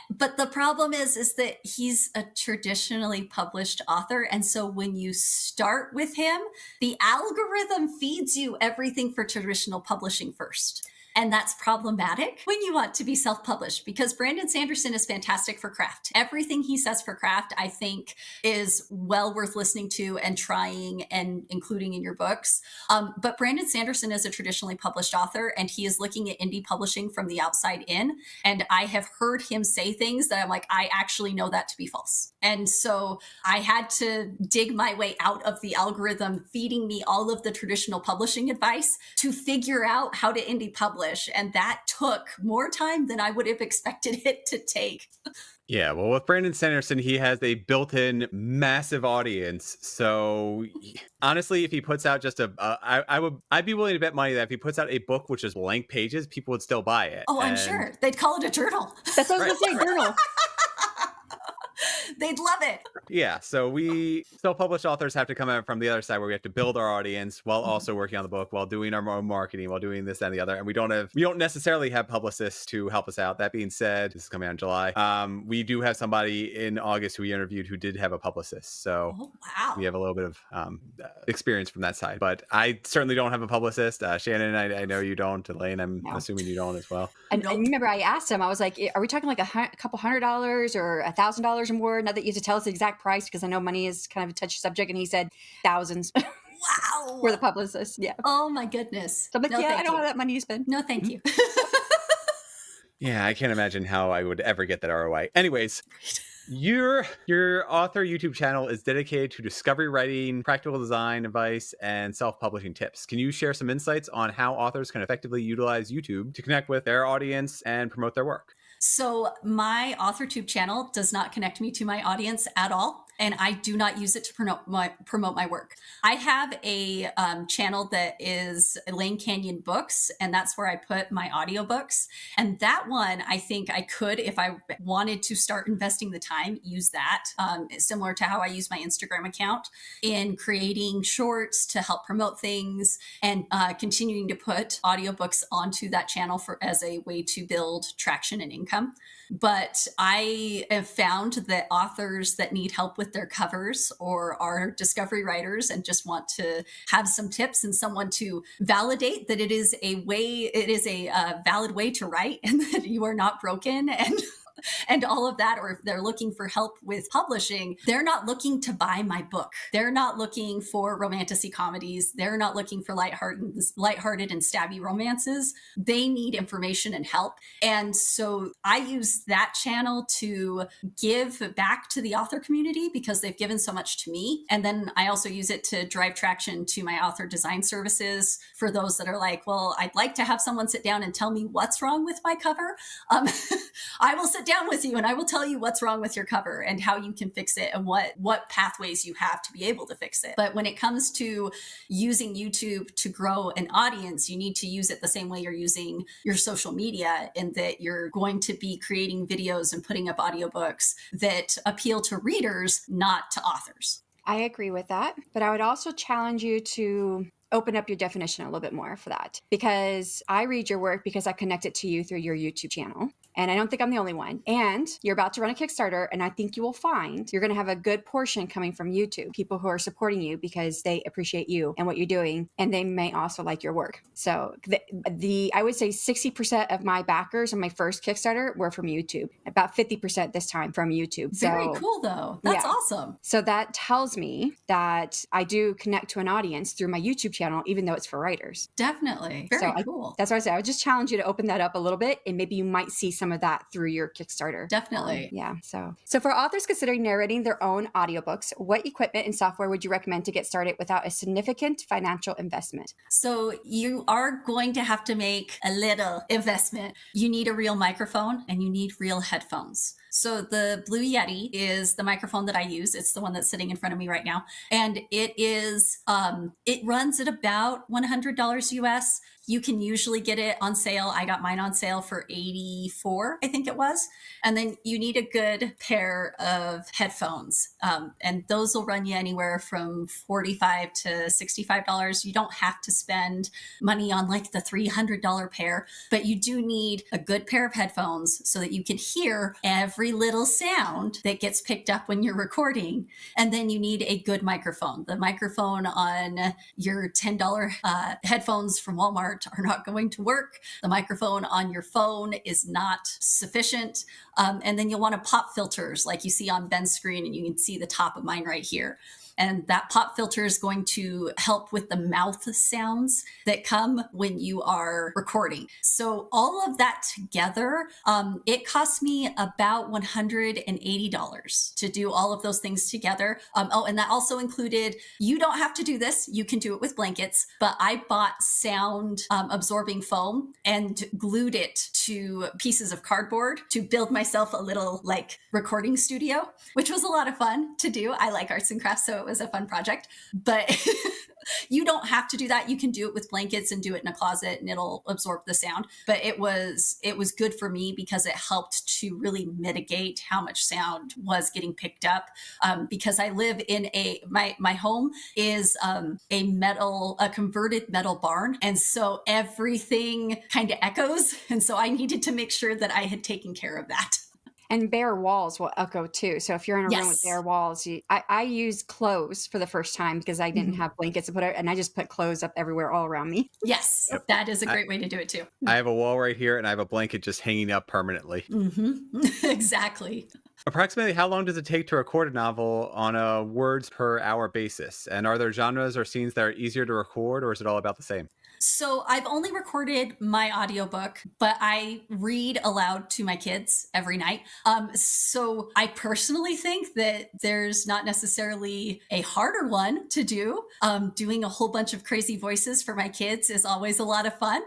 But the problem is that he's a traditionally published author. And so when you start with him, the algorithm feeds you everything for traditional publishing first. And that's problematic when you want to be self-published, because Brandon Sanderson is fantastic for craft. Everything he says for craft, I think, is well worth listening to and trying and including in your books. But Brandon Sanderson is a traditionally published author, and he is looking at indie publishing from the outside in. And I have heard him say things that I'm like, I actually know that to be false. And so I had to dig my way out of the algorithm feeding me all of the traditional publishing advice to figure out how to indie publish. And that took more time than I would have expected it to take. Yeah, well, with Brandon Sanderson, he has a built-in massive audience. So honestly, if he puts out just I'd be willing to bet money that if he puts out a book which is blank pages, people would still buy it. Oh, I'm sure. They'd call it a journal. That's what I was going to say, journal. They'd love it. Yeah, so we self-published authors have to come out from the other side where we have to build our audience while also working on the book, while doing our own marketing, while doing this and the other. And we don't necessarily have publicists to help us out. That being said, this is coming out in July. We do have somebody in August who we interviewed who did have a publicist. So wow. we have a little bit of experience from that side. But I certainly don't have a publicist. Shannon, I know you don't. Elaine, I'm assuming you don't as well. And remember, I asked him, I was like, are we talking like a couple $100 or $1,000 or more? Not that you have to tell us the exact price, because I know money is kind of a touchy subject. And he said thousands. Wow. For the publicist. Yeah. Oh my goodness. So I'm like, I don't have that money to spend. No, thank you. Yeah, I can't imagine how I would ever get that ROI. Anyways. Your author YouTube channel is dedicated to discovery writing, practical design advice, and self-publishing tips. Can you share some insights on how authors can effectively utilize YouTube to connect with their audience and promote their work? So my AuthorTube channel does not connect me to my audience at all. And I do not use it to promote my work. I have a channel that is Elaine Canyon Books, and that's where I put my audiobooks. And that one, I think I could, if I wanted to start investing the time, use that. Similar to how I use my Instagram account in creating shorts to help promote things, and continuing to put audiobooks onto that channel as a way to build traction and income. But I have found that authors that need help with their covers or are discovery writers and just want to have some tips and someone to validate that it is a valid way to write, and that you are not broken and all of that, or if they're looking for help with publishing, they're not looking to buy my book. They're not looking for romantasy comedies. They're not looking for lighthearted and stabby romances. They need information and help. And so I use that channel to give back to the author community because they've given so much to me. And then I also use it to drive traction to my author design services for those that are like, well, I'd like to have someone sit down and tell me what's wrong with my cover. I will sit down with you and I will tell you what's wrong with your cover and how you can fix it and what pathways you have to be able to fix it. But when it comes to using YouTube to grow an audience, you need to use it the same way you're using your social media, in that you're going to be creating videos and putting up audiobooks that appeal to readers, not to authors. I agree with that, but I would also challenge you to open up your definition a little bit more for that, because I read your work because I connect it to you through your YouTube channel. And I don't think I'm the only one. And you're about to run a Kickstarter, and I think you will find you're going to have a good portion coming from YouTube, people who are supporting you because they appreciate you and what you're doing, and they may also like your work. So I would say 60% of my backers on my first Kickstarter were from YouTube, about 50% this time from YouTube. Very cool, though. That's awesome. So that tells me that I do connect to an audience through my YouTube channel, even though it's for writers. Definitely. Very cool. That's what I say. I would just challenge you to open that up a little bit, and maybe you might see some of that through your Kickstarter. Definitely. So for authors considering narrating their own audiobooks, what equipment and software would you recommend to get started without a significant financial investment? So you are going to have to make a little investment. You need a real microphone and you need real headphones. So the Blue Yeti is the microphone that I use. It's the one that's sitting in front of me right now. And it runs at about $100 US. You can usually get it on sale. I got mine on sale for $84, I think it was. And then you need a good pair of headphones. And those will run you anywhere from $45 to $65. You don't have to spend money on like the $300 pair, but you do need a good pair of headphones so that you can hear every little sound that gets picked up when you're recording. And then you need a good microphone. The microphone on your $10 headphones from Walmart are not going to work. The microphone on your phone is not sufficient. And then you'll want to pop filters like you see on Ben's screen, and you can see the top of mine right here. And that pop filter is going to help with the mouth sounds that come when you are recording. So all of that together, it cost me about $180 to do all of those things together. And that also included, you don't have to do this. You can do it with blankets, but I bought sound absorbing foam and glued it to pieces of cardboard to build myself a little like recording studio, which was a lot of fun to do. I like arts and crafts, so it was a fun project. But You don't have to do that. You can do it with blankets and do it in a closet and it'll absorb the sound. But it was good for me because it helped to really mitigate how much sound was getting picked up. Because I live in my home is a converted metal barn. And so everything kind of echoes. And so I needed to make sure that I had taken care of that. And bare walls will echo too. So if you're in a room with Yes. bare walls, I used clothes for the first time because I didn't have blankets to put it, and I just put clothes up everywhere all around me. Yes, that is a great way to do it too. I have a wall right here and I have a blanket just hanging up permanently. Exactly. Approximately how long does it take to record a novel on a words per hour basis? And are there genres or scenes that are easier to record, or is it all about the same? So I've only recorded my audiobook, but I read aloud to my kids every night. So I personally think that there's not necessarily a harder one to do. Doing a whole bunch of crazy voices for my kids is always a lot of fun.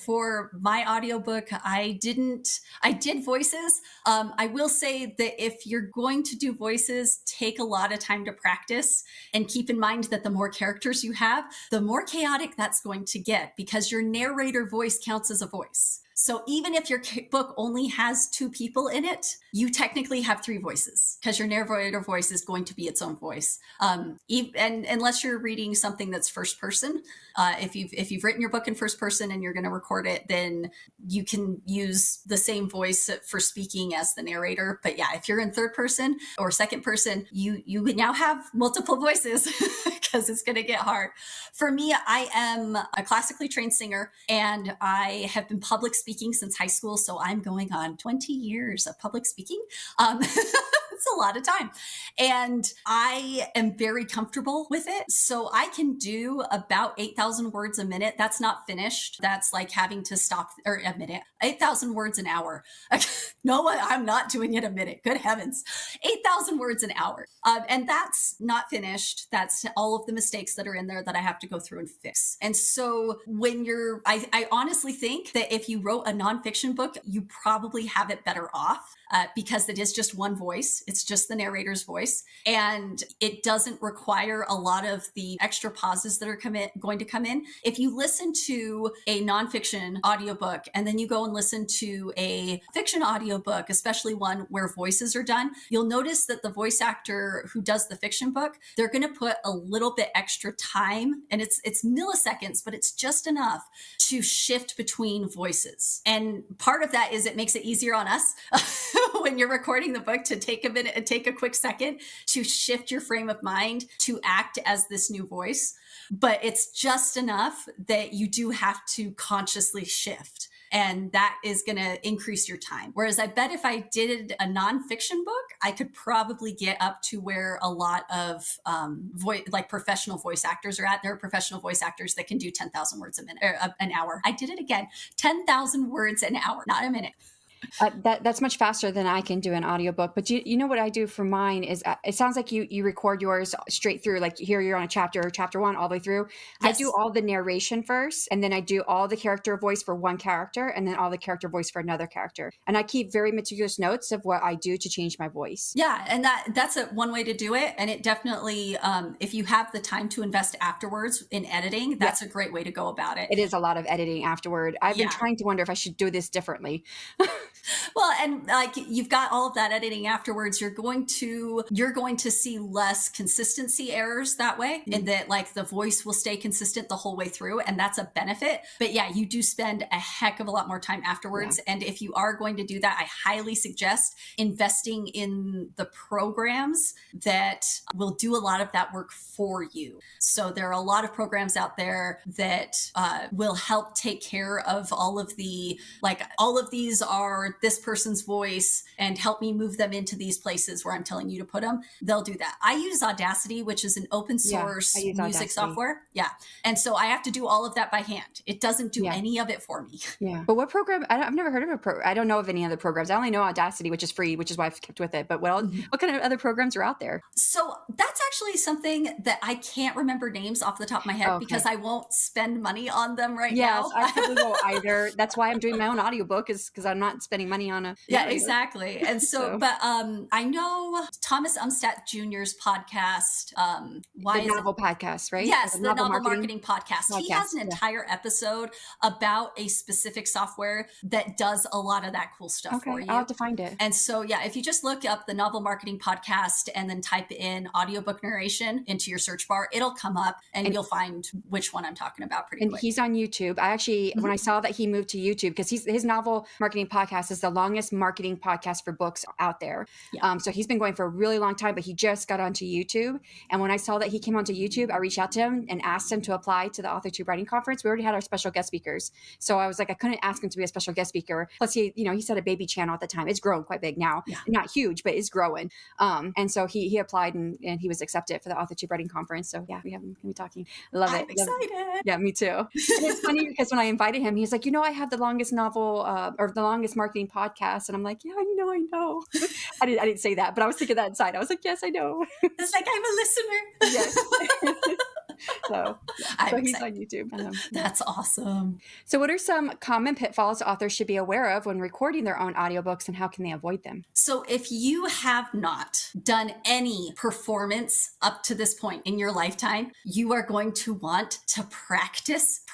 For my audiobook, I did voices. I will say that if you're going to do voices, take a lot of time to practice and keep in mind that the more characters you have, the more chaotic that's going to get because your narrator voice counts as a voice. So even if your book only has 2 people in it, you technically have 3 voices because your narrator voice is going to be its own voice. And unless you're reading something that's first person, if you've written your book in first person and you're going to record it, then you can use the same voice for speaking as the narrator. But yeah, if you're in third person or second person, you now have multiple voices because it's going to get hard. For me, I am a classically trained singer and I have been public speaking since high school. So I'm going on 20 years of public speaking. It's a lot of time. And I am very comfortable with it. So I can do about 8,000 words a minute. That's not finished. That's like having to stop, or a minute, 8,000 words an hour. No, I'm not doing it a minute. Good heavens. 8,000 words an hour. And that's not finished. That's all of the mistakes that are in there that I have to go through and fix. And so when I honestly think that if you wrote a nonfiction book, you probably have it better off because it is just one voice. It's just the narrator's voice. And it doesn't require a lot of the extra pauses that are going to come in. If you listen to a nonfiction audiobook and then you go and listen to a fiction audiobook, especially one where voices are done, you'll notice that the voice actor who does the fiction book, they're going to put a little bit extra time, and it's milliseconds, but it's just enough to shift between voices. And part of that is it makes it easier on us when you're recording the book to take a minute and take a quick second to shift your frame of mind to act as this new voice. But it's just enough that you do have to consciously shift. And that is going to increase your time. Whereas I bet if I did a nonfiction book, I could probably get up to where a lot of professional voice actors are at. There are professional voice actors that can do 10,000 words a minute, or an hour. I did it again, 10,000 words an hour, not a minute. That's much faster than I can do an audiobook. But you know what I do for mine is it sounds like you record yours straight through, like here you're on chapter 1 all the way through. Yes. I do all the narration first, and then I do all the character voice for one character, and then all the character voice for another character. And I keep very meticulous notes of what I do to change my voice. Yeah, and that's one way to do it. And it definitely, if you have the time to invest afterwards in editing, that's a great way to go about it. It is a lot of editing afterward. I've been trying to wonder if I should do this differently. Well, and like you've got all of that editing afterwards, you're going to see less consistency errors that way, and that like the voice will stay consistent the whole way through, and that's a benefit. But yeah, you do spend a heck of a lot more time afterwards. Yeah. And if you are going to do that, I highly suggest investing in the programs that will do a lot of that work for you. So there are a lot of programs out there that will help take care of all of these are this person's voice and help me move them into these places where I'm telling you to put them. They'll do that. I use Audacity, which is an open source music software. Yeah. And so I have to do all of that by hand. It doesn't do any of it for me. Yeah. But what program? I've never heard of I don't know of any other programs. I only know Audacity, which is free, which is why I've kept with it. But what kind of other programs are out there? So that's actually something that I can't remember names off the top of my head because I won't spend money on them now. Yes, I probably won't either. That's why I'm doing my own audiobook, is because I'm not spending money on a Yeah, narrator. exactly. And so, but I know Thomas Umstattd Jr.'s podcast, the novel podcast, right? Yes, Or the novel marketing podcast. He has an yeah. entire episode about a specific software that does a lot of that cool stuff for Okay, you. I'll have to find it. And so, yeah, if you just look up the novel marketing podcast and then type in audiobook narration into your search bar, it'll come up and you'll find which one I'm talking about pretty quick. He's on YouTube. I actually, when I saw that he moved to YouTube, because his novel marketing podcast is the longest marketing podcast for books out there. Yeah. So he's been going for a really long time, but he just got onto YouTube. And when I saw that he came onto YouTube, I reached out to him and asked him to apply to the AuthorTube Writing Conference. We already had our special guest speakers. So I was like, I couldn't ask him to be a special guest speaker. Plus he said a baby channel at the time. It's grown quite big now. Yeah. Not huge, but it's growing. And so he applied and he was accepted for the AuthorTube Writing Conference. So yeah, we have him gonna be talking. Love it. I'm excited. Yeah, me too. And it's funny because when I invited him, he's like, I have the longest novel or the longest marketing podcast. And I'm like, yeah, I know. I didn't say that, but I was thinking that inside. I was like, yes, I know. It's like, I'm a listener. Yes. So he's on YouTube. That's awesome. So what are some common pitfalls authors should be aware of when recording their own audiobooks, and how can they avoid them? So if you have not done any performance up to this point in your lifetime, you are going to want to practice.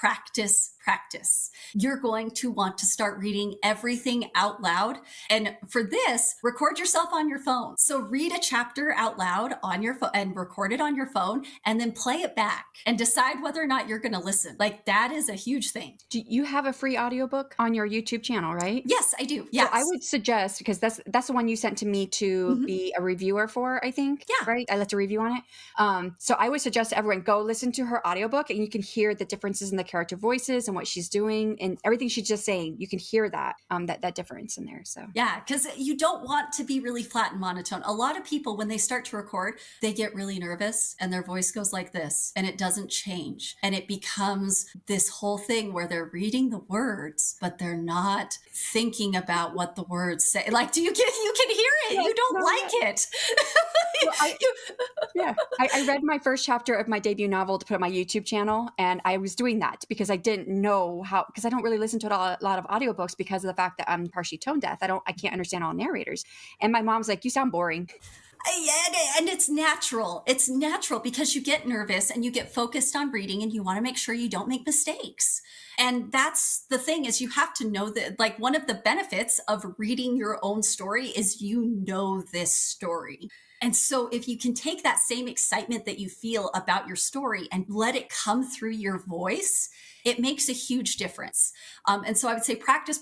You're going to want to start reading everything out loud. And for this, record yourself on your phone. So read a chapter out loud on your phone and record it on your phone, and then play it back and decide whether or not you're going to listen. Like, that is a huge thing. Do you have a free audiobook on your YouTube channel, right? Yes, I do. Yes. So I would suggest, because that's the one you sent to me to be a reviewer for, I think. Yeah. Right? I left a review on it. So I would suggest everyone go listen to her audiobook, and you can hear the differences in the character voices and what she's doing and everything she's just saying. You can hear that difference in there. So yeah, because you don't want to be really flat and monotone. A lot of people, when they start to record, they get really nervous and their voice goes like this and it doesn't change. And it becomes this whole thing where they're reading the words, but they're not thinking about what the words say. Like, you can hear it. No, you don't like it. Well, I read my first chapter of my debut novel to put on my YouTube channel, and I was doing that because I didn't know how, because I don't really listen to a lot of audiobooks because of the fact that I'm partially tone deaf. I can't understand all narrators. And my mom's like, you sound boring. And it's natural. It's natural because you get nervous and you get focused on reading and you want to make sure you don't make mistakes. And that's the thing, is you have to know that, like, one of the benefits of reading your own story is you know this story. And so if you can take that same excitement that you feel about your story and let it come through your voice, it makes a huge difference. And so I would say practice.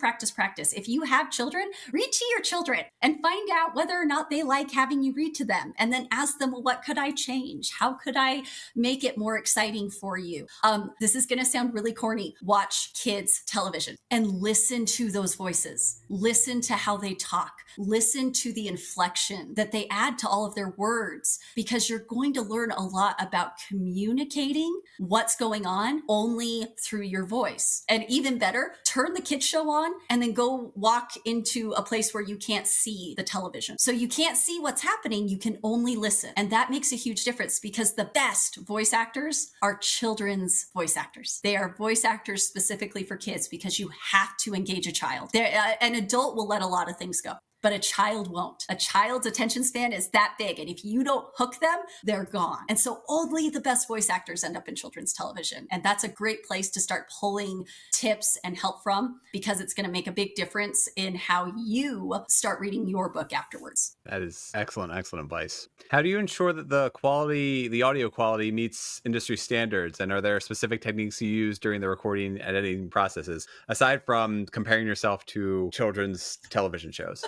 If you have children, read to your children and find out whether or not they like having you read to them. And then ask them, well, what could I change? How could I make it more exciting for you? This is going to sound really corny. Watch kids' television and listen to those voices. Listen to how they talk. Listen to the inflection that they add to all of their words, because you're going to learn a lot about communicating what's going on only through your voice. And even better, turn the kids show on and then go walk into a place where you can't see the television. So you can't see what's happening. You can only listen. And that makes a huge difference, because the best voice actors are children's voice actors. They are voice actors specifically for kids, because you have to engage a child. An adult will let a lot of things go, but a child won't. A child's attention span is that big. And if you don't hook them, they're gone. And so only the best voice actors end up in children's television. And that's a great place to start pulling tips and help from, because it's going to make a big difference in how you start reading your book afterwards. That is excellent advice. How do you ensure that the audio quality meets industry standards? And are there specific techniques you use during the recording and editing processes, aside from comparing yourself to children's television shows?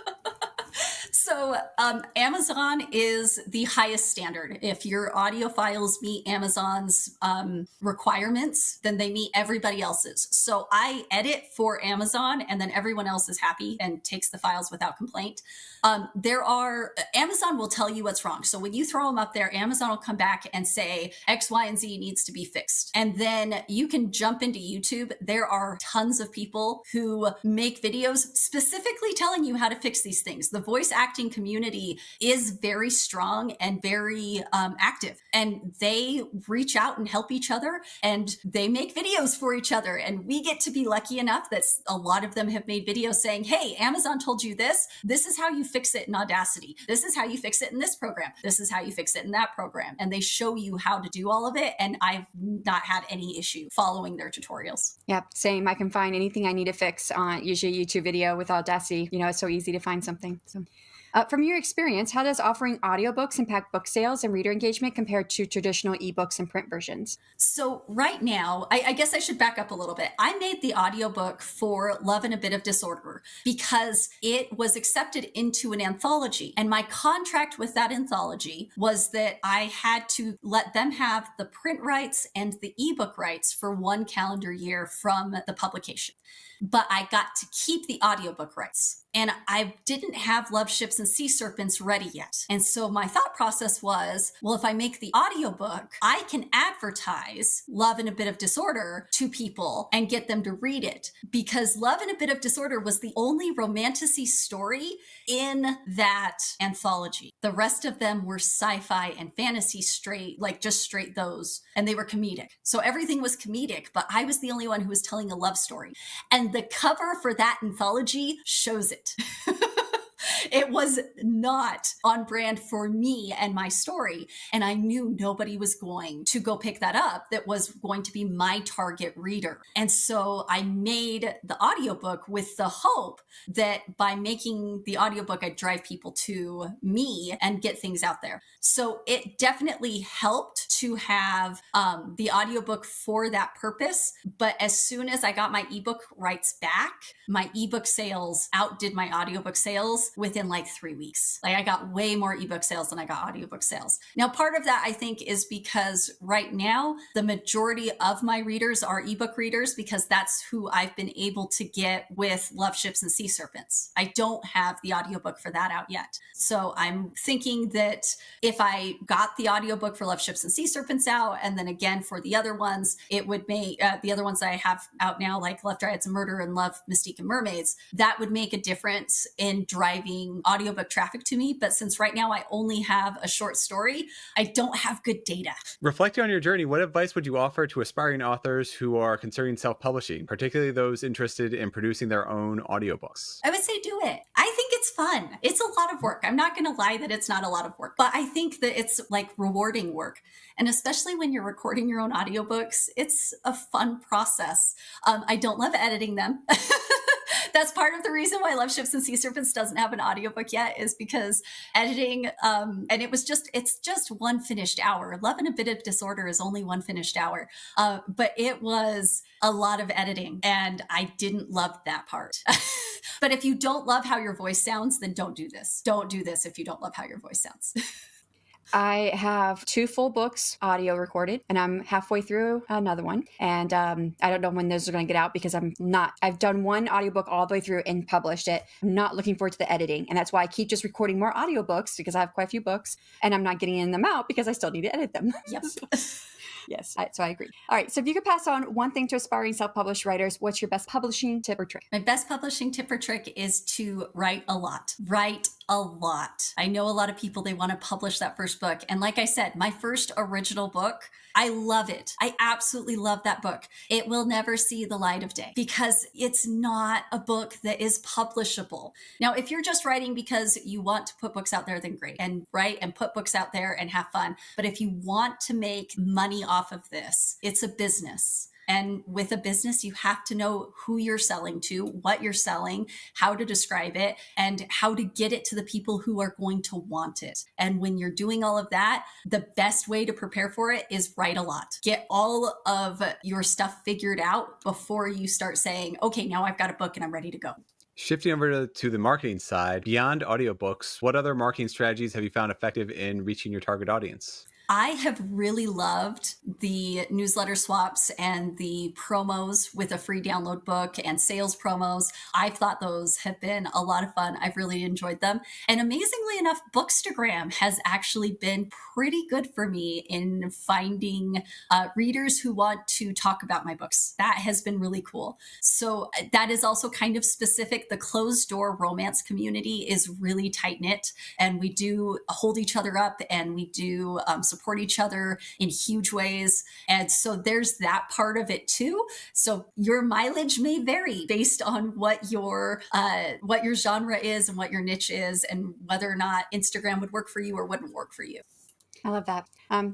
So Amazon is the highest standard. If your audio files meet Amazon's requirements, then they meet everybody else's. So I edit for Amazon, and then everyone else is happy and takes the files without complaint. Amazon will tell you what's wrong. So when you throw them up there, Amazon will come back and say X, Y, and Z needs to be fixed. And then you can jump into YouTube. There are tons of people who make videos specifically telling you how to fix these things. The voice acting acting community is very strong and very active. And they reach out and help each other, and they make videos for each other. And we get to be lucky enough that a lot of them have made videos saying, hey, Amazon told you this. This is how you fix it in Audacity. This is how you fix it in this program. This is how you fix it in that program. And they show you how to do all of it. And I've not had any issue following their tutorials. Yeah, same. I can find anything I need to fix on usually a YouTube video with Audacity. It's so easy to find something. So. From your experience, how does offering audiobooks impact book sales and reader engagement compared to traditional ebooks and print versions? So right now, I guess I should back up a little bit. I made the audiobook for Love and a Bit of Disorder because it was accepted into an anthology. And my contract with that anthology was that I had to let them have the print rights and the ebook rights for 1 calendar year from the publication. But I got to keep the audiobook rights. And I didn't have Love Ships and Sea Serpents ready yet. And so my thought process was, well, if I make the audiobook, I can advertise Love and a Bit of Disorder to people and get them to read it. Because Love and a Bit of Disorder was the only romantasy story in that anthology. The rest of them were sci-fi and fantasy straight, like just straight those. And they were comedic. So everything was comedic, but I was the only one who was telling a love story. And the cover for that anthology shows it. It was not on brand for me and my story. And I knew nobody was going to go pick that up that was going to be my target reader. And so I made the audiobook with the hope that by making the audiobook, I'd drive people to me and get things out there. So it definitely helped to have the audiobook for that purpose. But as soon as I got my ebook rights back, my ebook sales outdid my audiobook sales within like 3 weeks. Like I got way more ebook sales than I got audiobook sales. Now, part of that I think is because right now the majority of my readers are ebook readers because that's who I've been able to get with Love Ships and Sea Serpents. I don't have the audiobook for that out yet. So I'm thinking that if I got the audiobook for Love Ships and Sea Serpents out, and then again for the other ones, it would make the other ones that I have out now, like Love Dryads and Murder and Love Mystique and Mermaids, that would make a difference in driving audiobook traffic to me. But since right now I only have a short story, I don't have good data. Reflecting on your journey, what advice would you offer to aspiring authors who are considering self-publishing, particularly those interested in producing their own audiobooks? I would say do it. I think it's fun. It's a lot of work. I'm not going to lie that it's not a lot of work, but I think that it's like rewarding work. And especially when you're recording your own audiobooks, it's a fun process. I don't love editing them. That's part of the reason why Love Ships and Sea Serpents doesn't have an audiobook yet, is because editing, and it's just one finished hour. Love and a Bit of Disorder is only one finished hour. But it was a lot of editing and I didn't love that part. But if you don't love how your voice sounds, then don't do this. Don't do this if you don't love how your voice sounds. I have 2 full books audio recorded, and I'm halfway through another one. And I don't know when those are going to get out because I've done one audiobook all the way through and published it. I'm not looking forward to the editing. And that's why I keep just recording more audiobooks because I have quite a few books and I'm not getting them out because I still need to edit them. Yep. Yes, so I agree. All right, so if you could pass on one thing to aspiring self-published writers, what's your best publishing tip or trick? My best publishing tip or trick is to write a lot. Write a lot. I know a lot of people, they want to publish that first book. And like I said, my first original book, I love it. I absolutely love that book. It will never see the light of day because it's not a book that is publishable. Now, if you're just writing because you want to put books out there, then great. And write and put books out there and have fun. But if you want to make money off of this, it's a business. And with a business, you have to know who you're selling to, what you're selling, how to describe it, and how to get it to the people who are going to want it. And when you're doing all of that, the best way to prepare for it is write a lot. Get all of your stuff figured out before you start saying, okay, now I've got a book and I'm ready to go. Shifting over to the marketing side, beyond audiobooks, what other marketing strategies have you found effective in reaching your target audience? I have really loved the newsletter swaps and the promos with a free download book and sales promos. I've thought those have been a lot of fun. I've really enjoyed them. And amazingly enough, Bookstagram has actually been pretty good for me in finding readers who want to talk about my books. That has been really cool. So that is also kind of specific. The closed door romance community is really tight knit, and we do hold each other up, and we do support each other in huge ways. And so there's that part of it too. So your mileage may vary based on what your genre is and what your niche is, and whether or not Instagram would work for you or wouldn't work for you. I love that.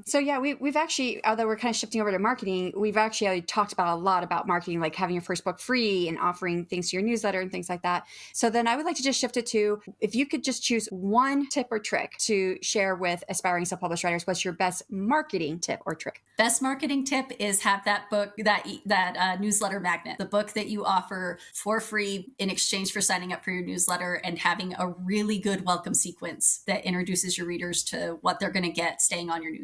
So yeah, we've actually, although we're kind of shifting over to marketing, we've actually talked about a lot about marketing, like having your first book free and offering things to your newsletter and things like that. So then I would like to just shift it to, if you could just choose one tip or trick to share with aspiring self-published writers, what's your best marketing tip or trick? Best marketing tip is have that book, that newsletter magnet, the book that you offer for free in exchange for signing up for your newsletter, and having a really good welcome sequence that introduces your readers to what they're going to get staying on your newsletter.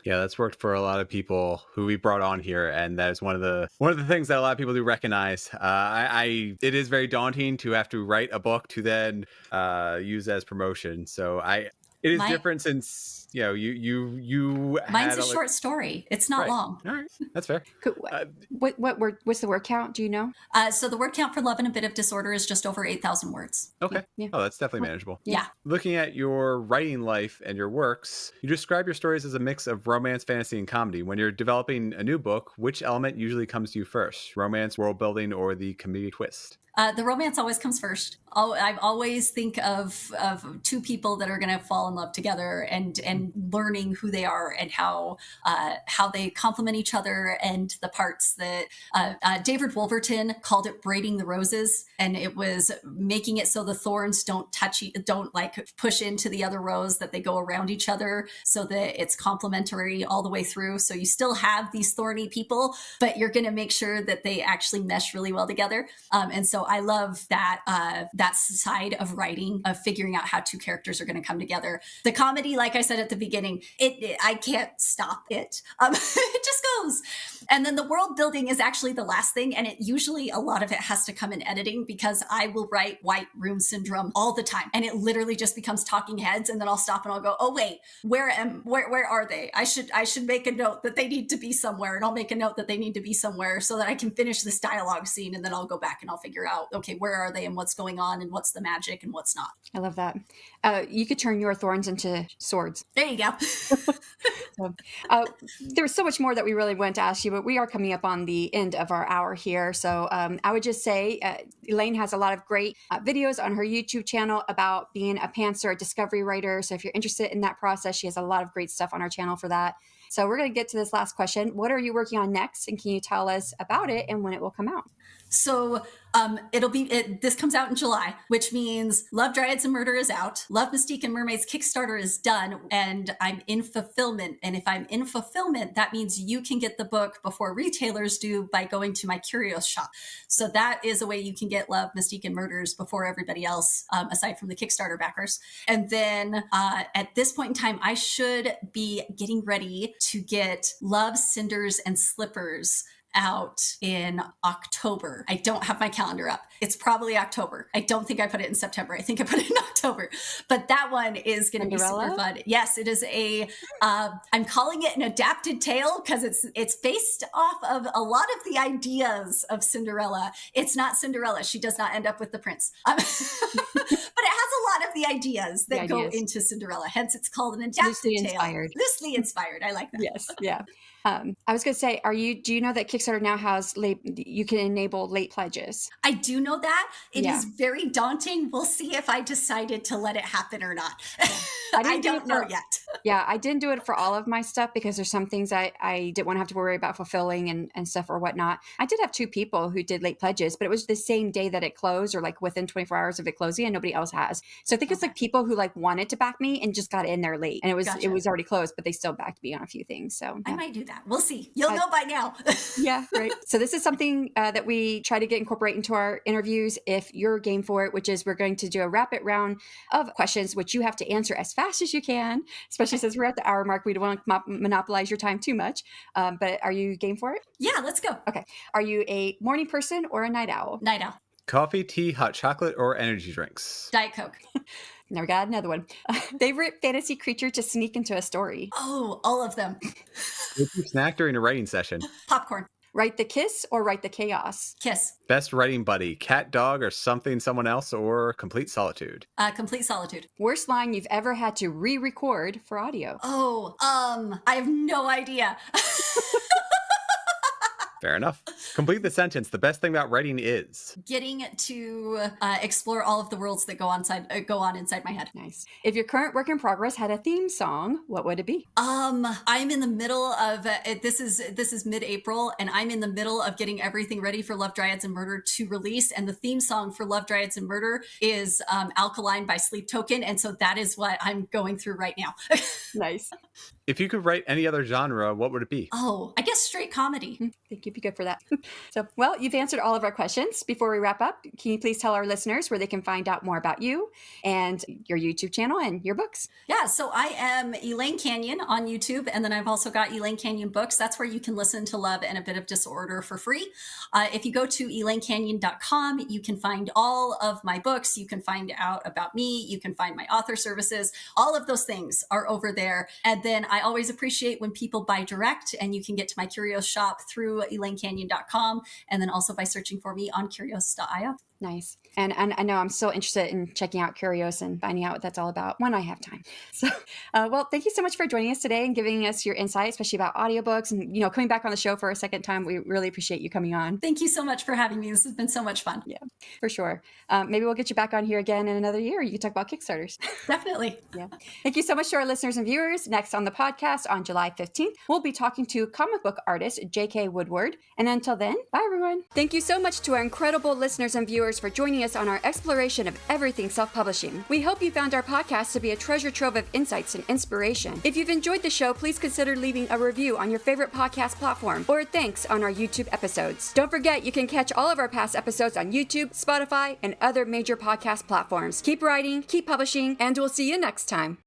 Yeah, that's worked for a lot of people who we brought on here, and that is one of the things that a lot of people do recognize. It is very daunting to have to write a book to then use as promotion. So it is different since you mine's a short story. It's not long. All right, that's fair. Cool. What's the word count? Do you know? So the word count for Love and a Bit of Disorder is just over 8,000 words. Okay. Yeah. Oh, that's definitely manageable. Yeah. Looking at your writing life and your works, you describe your stories as a mix of romance, fantasy, and comedy. When you're developing a new book, which element usually comes to you first? Romance, world building, or the comedic twist? The romance always comes first. I always think of two people that are going to fall in love together, and learning who they are and how they complement each other, and the parts that David Wolverton called it braiding the roses, and it was making it so the thorns don't like push into the other rose, that they go around each other so that it's complementary all the way through. So you still have these thorny people, but you're going to make sure that they actually mesh really well together. And so I love that side of writing, of figuring out how two characters are going to come together. The comedy, like I said at the beginning, I can't stop it. It just goes. And then the world building is actually the last thing. And usually a lot of it has to come in editing, because I will write White Room Syndrome all the time. And it literally just becomes talking heads. And then I'll stop and I'll go, oh, wait, where are they? I should make a note that they need to be somewhere. And I'll make a note that they need to be somewhere so that I can finish this dialogue scene. And then I'll go back and I'll figure out, okay, where are they and what's going on and what's the magic and what's not. I love that. You could turn your thorns into swords. There you go. So, there's so much more that we really want to ask you, but we are coming up on the end of our hour here. So I would just say Elaine has a lot of great videos on her YouTube channel about being a pantser, a discovery writer. So if you're interested in that process, she has a lot of great stuff on her channel for that. So we're going to get to this last question. What are you working on next? And can you tell us about it and when it will come out? So this comes out in July, which means Love, Dryads, and Murder is out. Love, Mystique, and Mermaids Kickstarter is done, and I'm in fulfillment. And if I'm in fulfillment, that means you can get the book before retailers do by going to my Curios shop. So that is a way you can get Love, Mystique, and Murders before everybody else, aside from the Kickstarter backers. And then at this point in time, I should be getting ready to get Love, Cinders, and Slippers out in October. I don't have my calendar up. It's probably October. I don't think I put it in September. I think I put it in October. But that one is going to be super fun. Yes, it is I'm calling it an adapted tale because it's based off of a lot of the ideas of Cinderella. It's not Cinderella. She does not end up with the prince. But it has a lot of the ideas that go into Cinderella. Hence, it's called an adapted tale. Loosely inspired. I like that. Yes. Yeah. I was going to say, do you know that Kickstarter now has you can enable late pledges? I do know that. It is very daunting. We'll see if I decided to let it happen or not. Yeah. I don't know yet. Yeah, I didn't do it for all of my stuff because there's some things I didn't want to have to worry about fulfilling and stuff or whatnot. I did have 2 people who did late pledges, but it was the same day that it closed or like within 24 hours of it closing, and nobody else has. So I think it's like people who like wanted to back me and just got in there late, and it was already closed, but they still backed me on a few things. So I might do that. that. We'll see. You'll know by now. Yeah, right. So this is something that we try to incorporate into our interviews if you're game for it, which is we're going to do a rapid round of questions, which you have to answer as fast as you can, especially since we're at the hour mark. We don't want to monopolize your time too much. But are you game for it? Yeah, let's go. Okay. Are you a morning person or a night owl? Night owl. Coffee, tea, hot chocolate, or energy drinks? Diet Coke. Now we got another one. Favorite fantasy creature to sneak into a story? Oh, all of them. What's your snack during a writing session? Popcorn. Write the kiss or write the chaos? Kiss. Best writing buddy, cat, dog, or something someone else, or complete solitude? Complete solitude. Worst line you've ever had to re-record for audio? Oh, I have no idea. Fair enough. Complete the sentence. The best thing about writing is Getting to explore all of the worlds that go on inside my head. Nice. If your current work in progress had a theme song, what would it be? I'm in the middle of this is mid-April, and I'm in the middle of getting everything ready for Love, Dryads, and Murder to release. And the theme song for Love, Dryads, and Murder is Alkaline by Sleep Token, and so that is what I'm going through right now. Nice. if you could write any other genre, what would it be? Oh, I guess straight comedy. I think you'd be good for that. So, well, you've answered all of our questions. Before we wrap up, can you please tell our listeners where they can find out more about you and your YouTube channel and your books? Yeah, so I am Elaine Canyon on YouTube, and then I've also got Elaine Canyon Books. That's where you can listen to Love and a Bit of Disorder for free. If you go to elainecanyon.com, you can find all of my books. You can find out about me. You can find my author services. All of those things are over there. And then I always appreciate when people buy direct, and you can get to my Curios shop through elainecanyon.com, and then also by searching for me on curios.io. Nice. And I know I'm so interested in checking out Curios and finding out what that's all about when I have time. So, well, thank you so much for joining us today and giving us your insight, especially about audiobooks and, coming back on the show for a second time. We really appreciate you coming on. Thank you so much for having me. This has been so much fun. Yeah, for sure. Maybe we'll get you back on here again in another year. You can talk about Kickstarters. Definitely. Yeah. Thank you so much to our listeners and viewers. Next on the podcast on July 15th, we'll be talking to comic book artist J.K. Woodward. And until then, bye everyone. Thank you so much to our incredible listeners and viewers for joining us on our exploration of everything self-publishing. We hope you found our podcast to be a treasure trove of insights and inspiration. If you've enjoyed the show, please consider leaving a review on your favorite podcast platform or thanks on our YouTube episodes. Don't forget, you can catch all of our past episodes on YouTube, Spotify, and other major podcast platforms. Keep writing, keep publishing, and we'll see you next time.